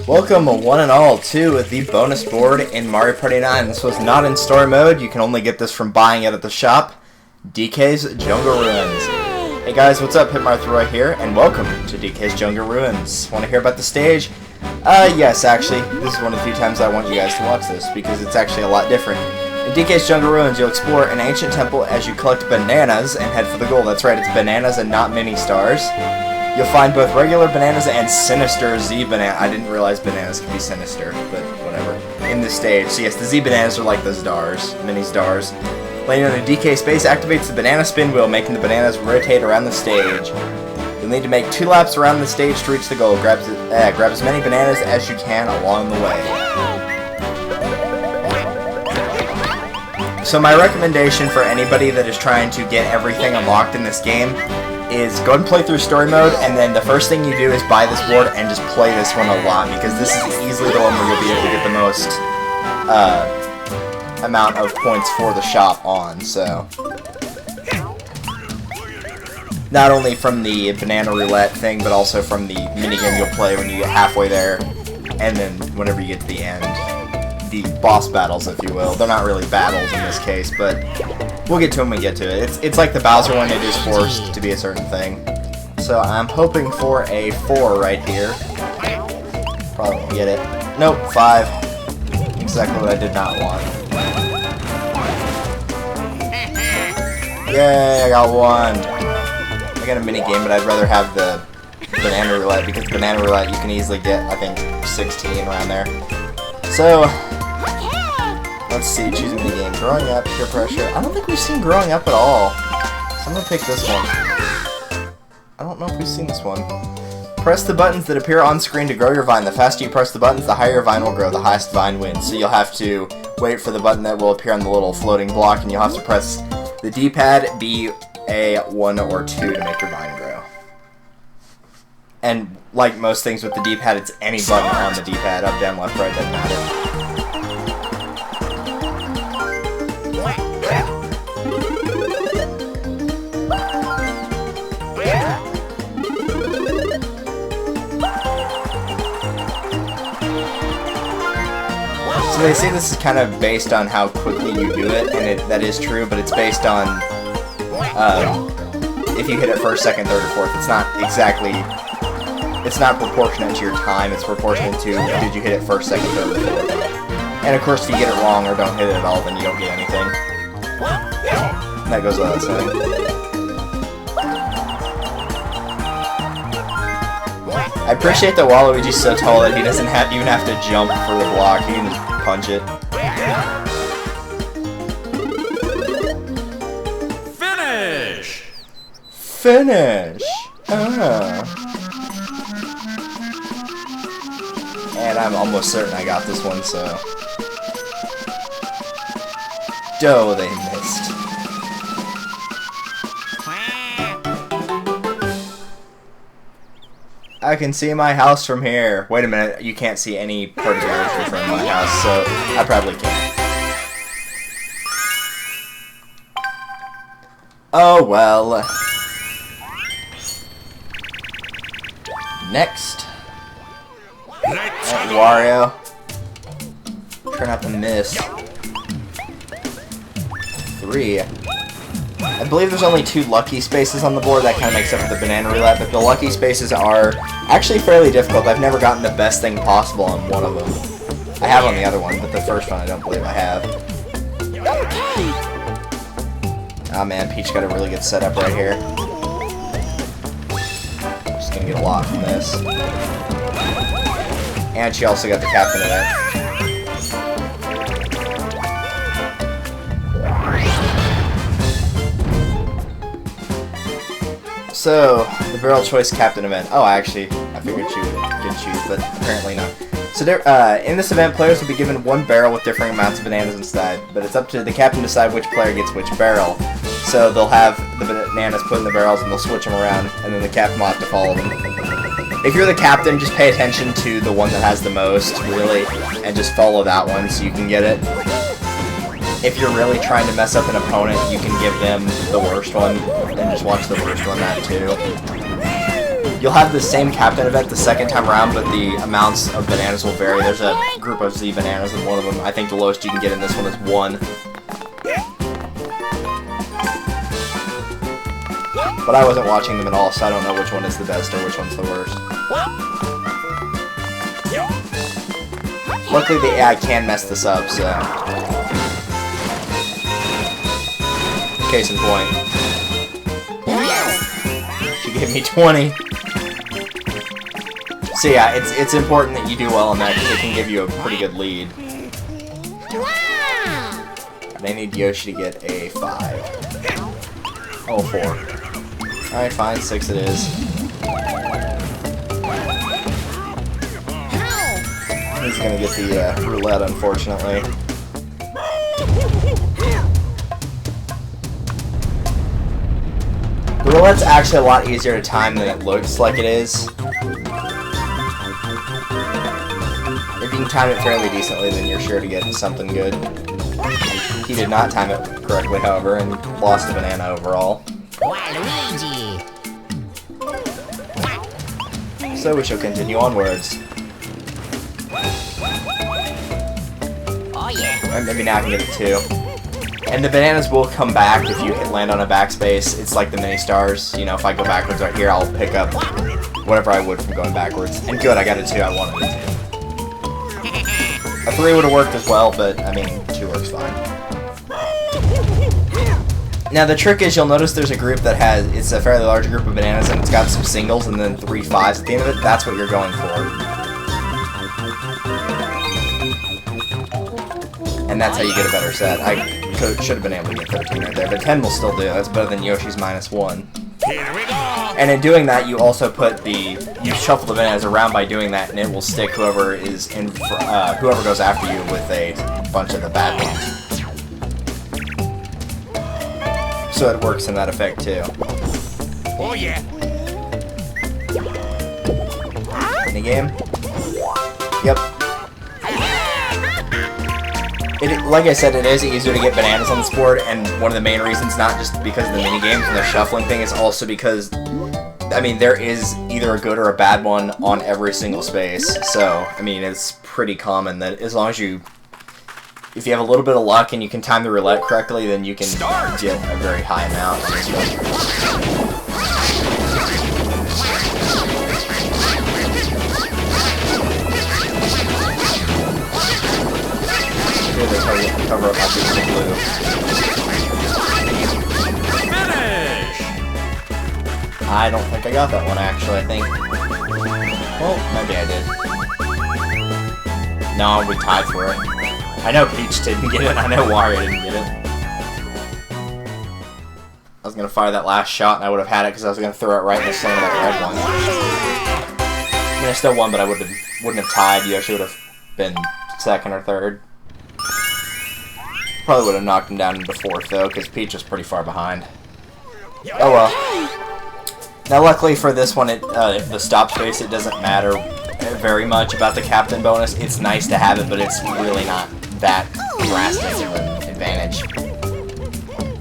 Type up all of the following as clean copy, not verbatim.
Welcome one and all to the bonus board in Mario Party 9. This was not in story mode. You can only get this from buying it at the shop. DK's Jungle Ruins. Hey guys, what's up? Hitmarthroy here, and welcome to DK's Jungle Ruins. Want to hear about the stage? Yes, actually, this is one of the few times I want you guys to watch this, because it's actually a lot different. In DK's Jungle Ruins, you'll explore an ancient temple as you collect bananas and head for the goal. That's right, it's bananas and not mini stars. You'll find both regular bananas and sinister Z banana. I didn't realize bananas could be sinister, but whatever. In this stage, so yes, the Z bananas are like the stars, mini stars. Landing on a DK space activates the banana spin wheel, making the bananas rotate around the stage. You'll need to make 2 laps around the stage to reach the goal. Grab as many bananas as you can along the way. So my recommendation for anybody that is trying to get everything unlocked in this game is go ahead and play through story mode, and then the first thing you do is buy this board and just play this one a lot, because this is easily the one where you'll be able to get the most amount of points for the shop on. So not only from the banana roulette thing, but also from the minigame you'll play when you get halfway there, and then whenever you get to the end. The boss battles, if you will. They're not really battles in this case, but we'll get to them when we get to it. It's like the Bowser one, it is forced to be a certain thing. So I'm hoping for a 4 right here. Probably won't get it. Nope, 5. Exactly what I did not want. Yay, I got 1. I got a mini game, but I'd rather have the banana roulette, because banana roulette you can easily get, I think, 16 around there. So, let's see, choose a mini game. Growing Up, Peer Pressure. I don't think we've seen Growing Up at all. So I'm gonna pick this one. I don't know if we've seen this one. Press the buttons that appear on screen to grow your vine. The faster you press the buttons, the higher your vine will grow. The highest vine wins. So you'll have to wait for the button that will appear on the little floating block, and you'll have to press the D-pad, B, A, 1, or 2 to make your vine grow. And like most things with the D-pad, it's any button on the D-pad. Up, down, left, right, doesn't matter. So they say this is kind of based on how quickly you do it, and that is true, but it's based on if you hit it first, second, third, or fourth. It's not exactly, it's not proportionate to your time, it's proportionate to did you hit it first, second, third, or fourth. And of course, if you get it wrong or don't hit it at all, then you don't get anything. And that goes without saying. I appreciate that Waluigi's so tall that he doesn't even have to jump for the block, he can just punch it. Finish! Finish! And I'm almost certain I got this one, so... Doh, they missed. I can see my house from here. Wait a minute, you can't see any part of the ocean from my house, so I probably can't. Oh well. Next. Alright, Wario. Try not to miss. 3. I believe there's only 2 lucky spaces on the board. That kind of makes up for the banana roulette, but the lucky spaces are actually fairly difficult. I've never gotten the best thing possible on one of them. I have on the other one, but the first one I don't believe I have. Oh man, Peach got a really good setup right here. Just gonna get a lot from this. And she also got the captain of that. So, the barrel choice captain event. Oh, I figured she could choose, but apparently not. So, in this event, players will be given 1 barrel with differing amounts of bananas inside, but it's up to the captain to decide which player gets which barrel. So, they'll have the bananas put in the barrels, and they'll switch them around, and then the captain will have to follow them. If you're the captain, just pay attention to the one that has the most, really, and just follow that one so you can get it. If you're really trying to mess up an opponent, you can give them the worst one, and just watch the worst one that too. You'll have the same captain event the second time around, but the amounts of bananas will vary. There's a group of Z bananas, and one of them, I think the lowest you can get in this one is 1. But I wasn't watching them at all, so I don't know which one is the best or which one's the worst. Luckily the AI can mess this up, so... Case in point. She gave me 20. So yeah, it's important that you do well on that, because it can give you a pretty good lead. They need Yoshi to get a 5. Oh, 4. Alright, fine, 6 it is. He's gonna get the roulette, unfortunately. The roulette's actually a lot easier to time than it looks like it is. If you can time it fairly decently, then you're sure to get something good. He did not time it correctly, however, and lost the banana overall. So we shall continue onwards. Oh yeah. Or maybe now I can get it 2. And the bananas will come back if you land on a backspace. It's like the mini stars. You know, if I go backwards right here, I'll pick up whatever I would from going backwards. And good, I got a 2. I wanted it 2. A 3 would have worked as well, but I mean, 2 works fine. Now the trick is, you'll notice there's a group that has, it's a fairly large group of bananas, and it's got some singles and then 3 5s at the end of it. That's what you're going for. And that's how you get a better set. I should have been able to get 13 right there, but 10 will still do. That's better than Yoshi's -1. Here we go. And in doing that, you also put you shuffle the bananas around by doing that, and it will stick whoever is in, whoever goes after you with a bunch of the bad ones. So it works in that effect too. Oh yeah. Minigame? Yep. Like I said, it is easier to get bananas on this board, and one of the main reasons, not just because of the minigames and the shuffling thing, is also because, I mean, there is either a good or a bad one on every single space. So, I mean, it's pretty common that as long as if you have a little bit of luck and you can time the roulette correctly, then you can get a very high amount on this one. Here they cover up my piece of blue. Finish. I don't think I got that one, actually. I think... Well, maybe I did. No, we tied for it. I know Peach didn't get it, I know Wario didn't get it. I was going to fire that last shot and I would have had it because I was going to throw it right in the center of that red one. I mean, I still won, but I wouldn't have tied. Yoshi would have been 2nd or 3rd. Probably would have knocked him down into 4th, though, because Peach was pretty far behind. Oh well. Now, luckily for this one, the stop space, it doesn't matter very much about the captain bonus. It's nice to have it, but it's really not that drastic of an advantage.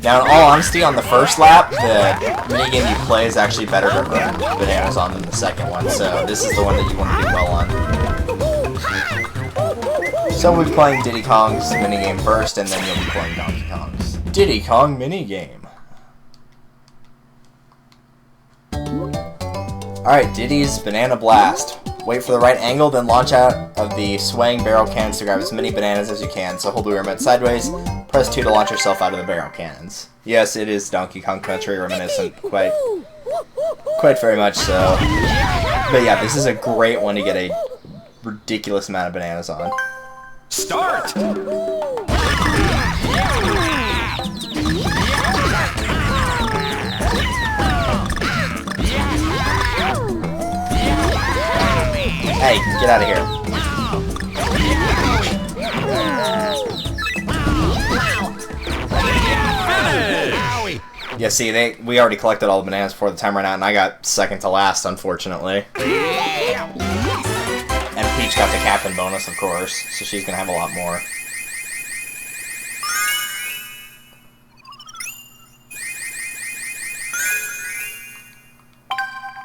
Now, in all honesty, on the first lap, the minigame you play is actually better to run bananas on than the second one, so this is the one that you want to do well on. So we'll be playing Diddy Kong's minigame first, and then you'll be playing Donkey Kong's Diddy Kong minigame. Alright, Diddy's Banana Blast. Wait for the right angle, then launch out of the swaying barrel cannons to grab as many bananas as you can. So hold the remote sideways, press 2 to launch yourself out of the barrel cannons. Yes, it is Donkey Kong Country reminiscent, quite very much so. But yeah, this is a great one to get a ridiculous amount of bananas on. Start! Hey, get out of here. Finish! Yeah, see, we already collected all the bananas before the time ran out, and I got 2nd to last, unfortunately. And Peach got the captain bonus, of course, so she's gonna have a lot more.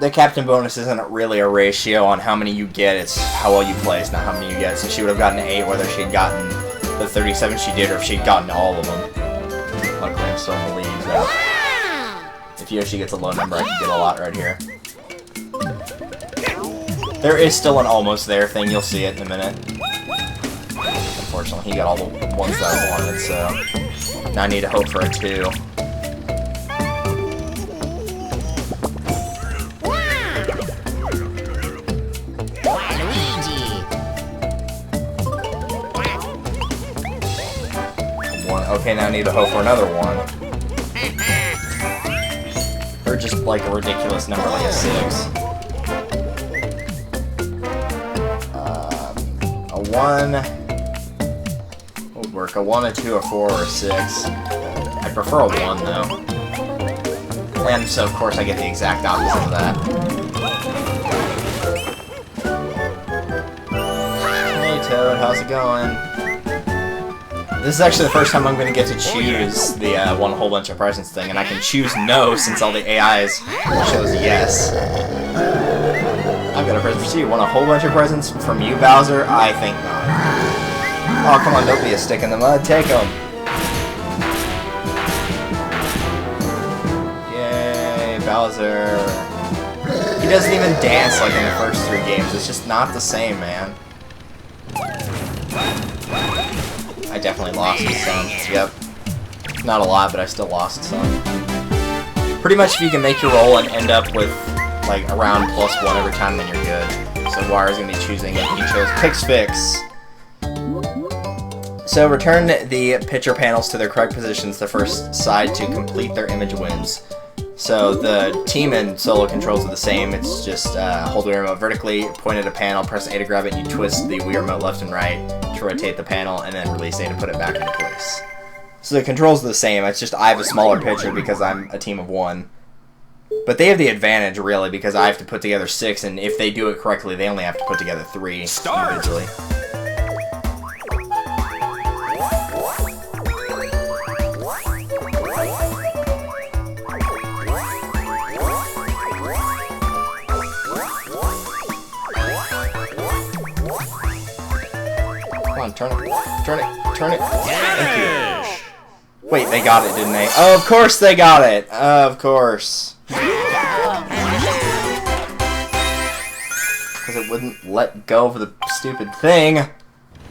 the captain bonus isn't really a ratio on how many you get, it's how well you play, it's not how many you get. So she would have gotten 8 whether she had gotten the 37 she did or if she'd gotten all of them. Luckily I'm still in the lead, so if Yoshi gets a low number I can get a lot right here. There is still an almost there thing, you'll see it in a minute. Unfortunately he got all the ones that I wanted, so now I need to hope for a 2. Okay, now I need to hope for another 1. Or just like a ridiculous number, like a 6. A 1 would work. A 1, a 2, a 4, or a 6. I prefer a 1 though. And so of course I get the exact opposite of that. Hey Toad, how's it going? This is actually the first time I'm going to get to choose the one whole bunch of presents thing, and I can choose no since all the AIs shows yes. I've got a present for you. Want a whole bunch of presents from you, Bowser? I think not. Oh, come on, don't be a stick in the mud. Take them. Yay, Bowser. He doesn't even dance like in the first 3 games. It's just not the same, man. I definitely lost some. Yep. Not a lot, but I still lost some. Pretty much if you can make your roll and end up with like around +1 every time, then you're good. So Wara's going to be choosing it. He chose PixFix. So return the picture panels to their correct positions. The first side to complete their image wins. So the team and solo controls are the same. It's just hold the Wii Remote vertically, point at a panel, press A to grab it, and you twist the Wii Remote left and right to rotate the panel, and then release A to put it back into place. So the controls are the same. It's just I have a smaller picture because I'm a team of 1. But they have the advantage, really, because I have to put together 6, and if they do it correctly, they only have to put together 3 individually. Turn it, turn it, turn it. Thank you. Wait, they got it, didn't they? Oh, of course they got it. Of course. Because it wouldn't let go of the stupid thing.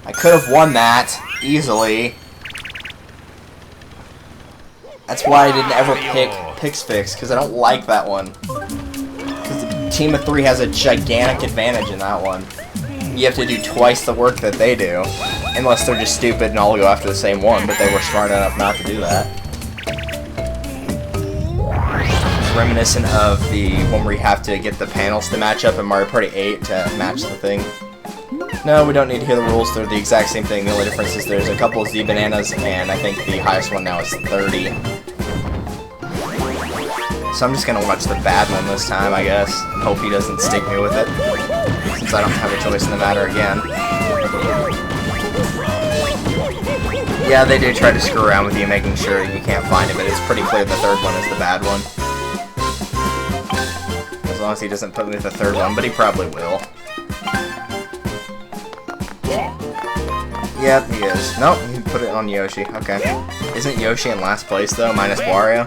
I could have won that easily. That's why I didn't ever pick PixFix, because I don't like that one. Because the team of 3 has a gigantic advantage in that one. You have to do twice the work that they do. Unless they're just stupid and all go after the same one, but they were smart enough not to do that. It's reminiscent of the one where you have to get the panels to match up in Mario Party 8 to match the thing. No, we don't need to hear the rules. They're the exact same thing. The only difference is there's a couple of Z bananas, and I think the highest one now is 30. So I'm just gonna watch the bad one this time, I guess, and hope he doesn't stick me with it, since I don't have a choice in the matter again. Yeah, they do try to screw around with you, making sure you can't find it, but it's pretty clear the 3rd one is the bad one. As long as he doesn't put me with the 3rd one, but he probably will. Yep, he is. Nope, he put it on Yoshi. Okay. Isn't Yoshi in last place, though, minus Wario?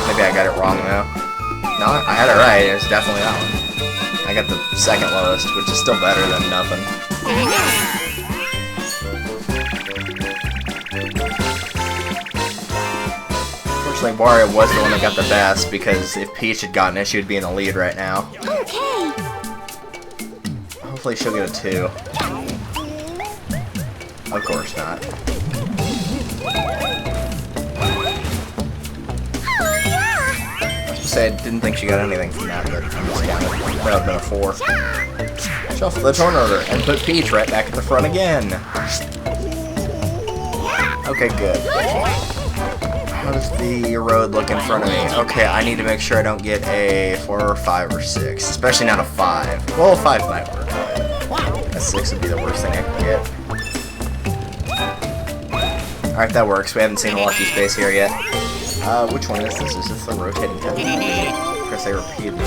Maybe I got it wrong, though. No, I had it right. It was definitely that one. I got the 2nd lowest, which is still better than nothing. Unfortunately, Wario was the one that got the best, because if Peach had gotten it, she would be in the lead right now. Okay. Hopefully she'll get a 2. Of course not. I didn't think she got anything from that, but I'm just counting. That would have been a 4. Shuffle the turn order and put Peach right back at the front again. Okay, good. How does the road look in front of me? Okay, I need to make sure I don't get a 4 or 5 or 6, especially not a 5. Well, a 5 might work, but a 6 would be the worst thing I could get. Alright, that works. We haven't seen a lucky space here yet. Which one is this? Is this the rotating head? Press A repeatedly.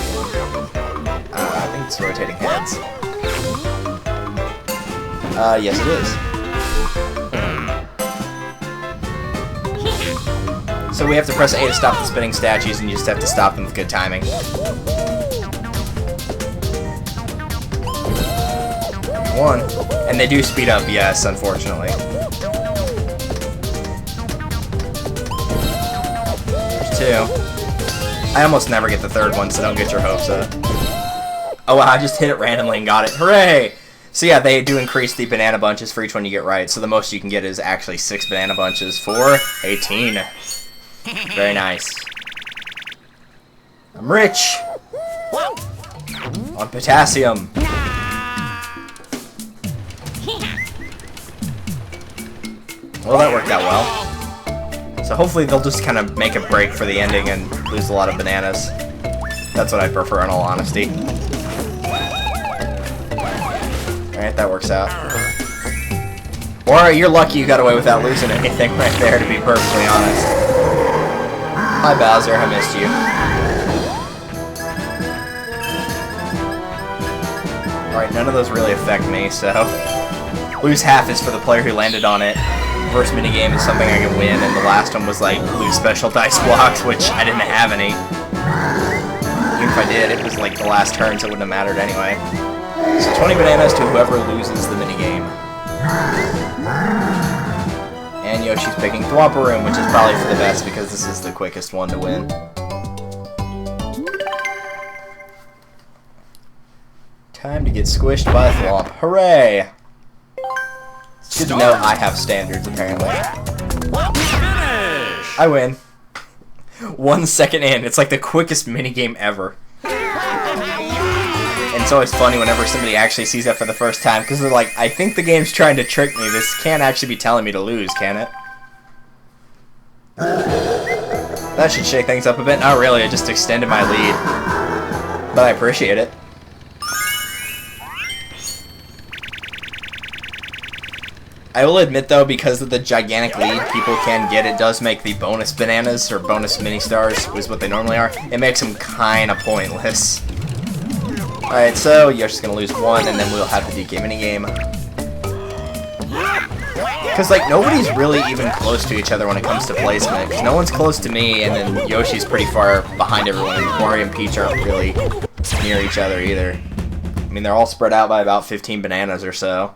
I think it's rotating heads. Yes it is. So we have to press A to stop the spinning statues, and you just have to stop them with good timing. One. And they do speed up, yes, unfortunately. There's two. I almost never get the third one, so don't get your hopes up. Oh, wow, I just hit it randomly and got it. Hooray! So yeah, they do increase the banana bunches for each one you get right, so the most you can get is actually 6 banana bunches for 18. Very nice. I'm rich! On potassium. Well, that worked out well. So hopefully they'll just kind of make a break for the ending and lose a lot of bananas. That's what I prefer in all honesty. Alright, that works out. Or you're lucky you got away without losing anything right there, to be perfectly honest. Hi Bowser, I missed you. Alright, none of those really affect me, so... Lose half is for the player who landed on it. First minigame is something I can win, and the last one was like lose special dice blocks, which I didn't have any. Even if I did, it was like the last turn, so it wouldn't have mattered anyway. So 20 bananas to whoever loses the minigame. And Yoshi's picking Whomp Room, which is probably for the best because this is the quickest one to win. Time to get squished by Thwomp. Hooray! It's good to know I have standards, apparently. Finish! I win. 1 second in. It's like the quickest minigame ever. And it's always funny whenever somebody actually sees that for the first time, because they're like, I think the game's trying to trick me. This can't actually be telling me to lose, can it? That should shake things up a bit. Not really, it just extended my lead. But I appreciate it. I will admit though, because of the gigantic lead people can get, it does make the bonus bananas, or bonus mini stars, is what they normally are, it makes them kinda pointless. Alright, so Yoshi's gonna lose 1, and then we'll have the DK minigame. Because, like, nobody's really even close to each other when it comes to placement. Because no one's close to me, and then Yoshi's pretty far behind everyone, and Mario and Peach aren't really near each other either. I mean, they're all spread out by about 15 bananas or so.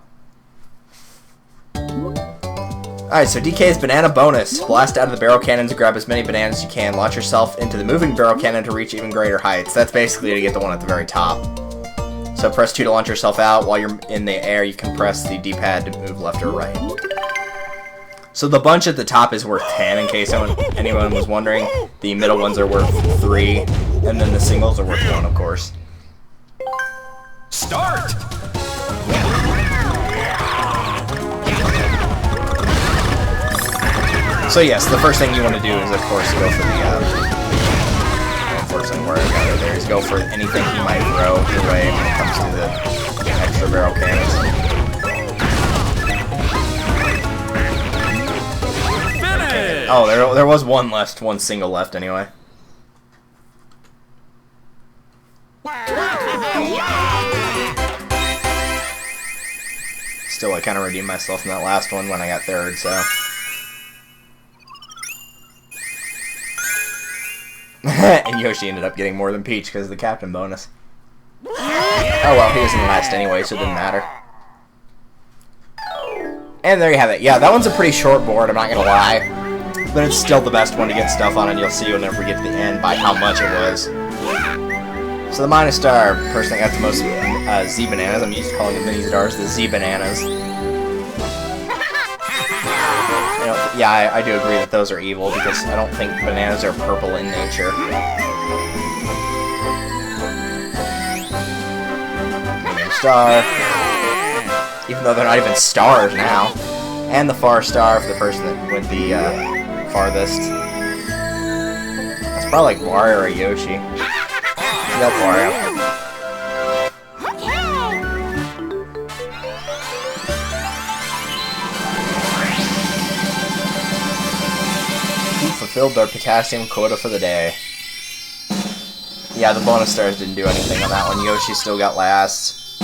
Alright, so DK's banana bonus. Blast out of the barrel cannon to grab as many bananas as you can. Launch yourself into the moving barrel cannon to reach even greater heights. That's basically to get the one at the very top. So press 2 to launch yourself out. While you're in the air, you can press the D-pad to move left or right. So the bunch at the top is worth 10, in case anyone was wondering. The middle ones are worth 3, and then the singles are worth 1, of course. Start! So yes, the first thing you want to do is, of course, go for the, unfortunately, where I got it there, is go for anything he might throw your way when it comes to the extra barrel cannons. Finish! Oh, there was one single left anyway. Still, I kind of redeemed myself from that last one when I got 3rd, so... And Yoshi ended up getting more than Peach because of the captain bonus. Oh well, he was in last anyway, so it didn't matter. And there you have it. Yeah, that one's a pretty short board, I'm not gonna lie. But it's still the best one to get stuff on, and you'll see whenever we get to the end by how much it was. So the minus star person that got the most Z bananas, I'm used to calling them mini stars, the Z bananas. You know, yeah, I do agree that those are evil, because I don't think bananas are purple in nature. Medium star. Even though they're not even stars now. And the far star for the person that went the farthest. That's probably like Wario or Yoshi. That's Wario. fulfilled their potassium quota for the day. Yeah, the bonus stars didn't do anything on that one. Yoshi still got last.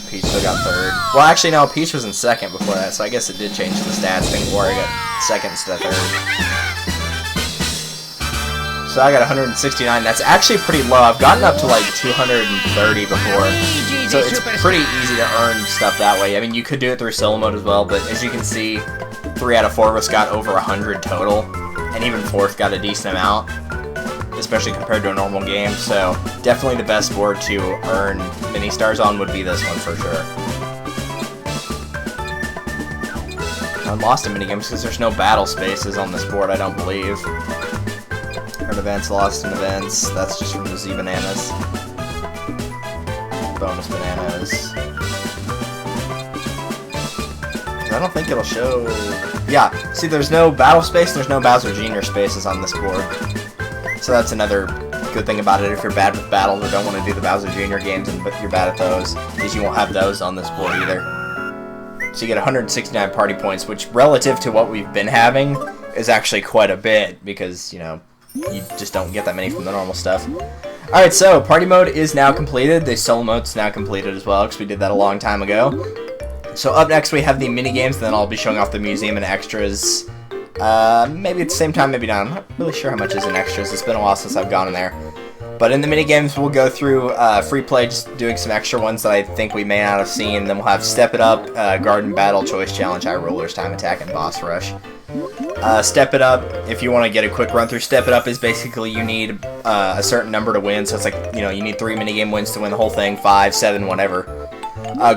Peach still got third. Well, actually, no, Peach was in second before that, so I guess it did change the stats thing before I got second instead of third. So I got 169. That's actually pretty low. I've gotten up to like 230 before. So it's pretty easy to earn stuff that way. I mean, you could do it through solo mode as well, but as you can see, 3 out of 4 of us got over 100 total, and even 4th got a decent amount, especially compared to a normal game. So definitely the best board to earn mini stars on would be this one for sure. I'm lost in minigames because there's no battle spaces on this board, I don't believe. Earn events, lost in events. That's just from the Z bananas. Bonus bananas. I don't think it'll show. Yeah, see, there's no battle space, there's no Bowser Jr. spaces on this board. So that's another good thing about it if you're bad with battles or don't want to do the Bowser Jr. games and you're bad at those, is you won't have those on this board either. So you get 169 party points, which relative to what we've been having is actually quite a bit because, you know, you just don't get that many from the normal stuff. Alright, so party mode is now completed. The solo mode's now completed as well because we did that a long time ago. So up next we have the mini games, and then I'll be showing off the museum and extras. Maybe at the same time, maybe not. I'm not really sure how much is in extras. It's been a while since I've gone in there. But in the mini games, we'll go through free play, just doing some extra ones that I think we may not have seen. Then we'll have Step It Up, Garden Battle, Choice Challenge, High Rollers, Time Attack, and Boss Rush. Step It Up, if you want to get a quick run through, Step It Up is basically you need a certain number to win. So it's like, you know, you need 3 minigame wins to win the whole thing, 5, 7, whatever.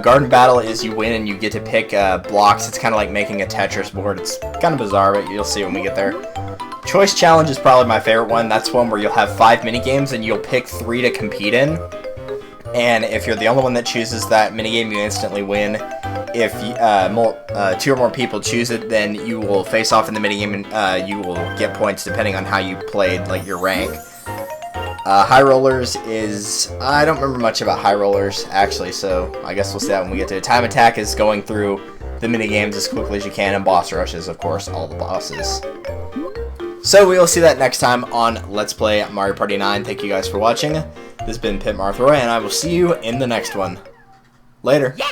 Garden Battle is you win and you get to pick blocks. It's kind of like making a Tetris board. It's kind of bizarre, but you'll see when we get there. Choice Challenge is probably my favorite one. That's one where you'll have 5 minigames and you'll pick 3 to compete in. And if you're the only one that chooses that minigame, you instantly win. If 2 or more people choose it, then you will face off in the minigame and you will get points depending on how you played, like your rank. High Rollers is... I don't remember much about High Rollers, actually, so I guess we'll see that when we get to it. Time Attack is going through the minigames as quickly as you can, and Boss Rush is, of course, all the bosses. So we will see that next time on Let's Play Mario Party 9. Thank you guys for watching. This has been Pit Marthroy, and I will see you in the next one. Later. Yeah!